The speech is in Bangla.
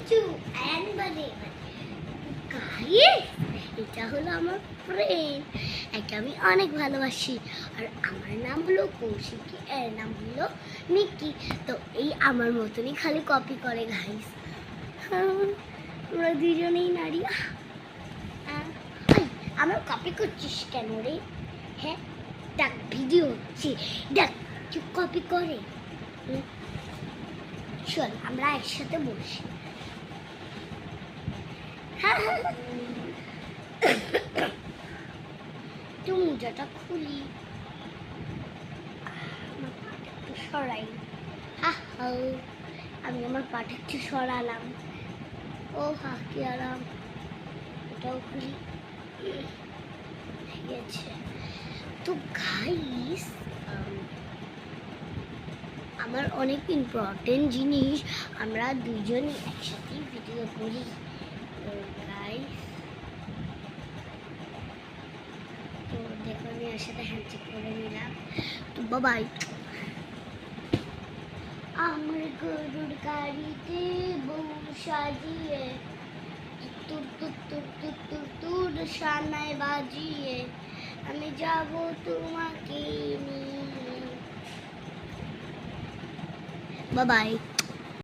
কিছু গাইস, এটা হলো আমার ফ্রেন্ড, একে আমি অনেক ভালোবাসি। আর আমার নাম হলো কৌশিকী, এর নাম হলো মিকি। তো এই আমার মতনই খালি কপি করে গাইস। আমরা দুজনেই নারী। আমার কপি করছিস কেন রে? হ্যাঁ, দেখ ভিডিও হচ্ছে, দেখ চুপ কপি করে। চল আমরা একসাথে বসি। একটু মোজাটা খুলি, একটু সরাই। আমি আমার পাটা একটু সরালাম। ও হা, কি আরাম। এটাও খুলি। ঠিক আছে। তো গাইস, আমার অনেক ইম্পর্টেন্ট জিনিস, আমরা দুজন একসাথে ভিডিও করি গাইস। তো দেখো আমি এর সাথে হ্যান্ডশেক করে নিলাম। তো বাবাই। আমার গরুর গাড়িতে বউ সাজিয়ে তুর তুর তুর তুর তুর তুর সানায় বাজিয়ে আমি যাব তোমাকে নিয়ে। বাবাই।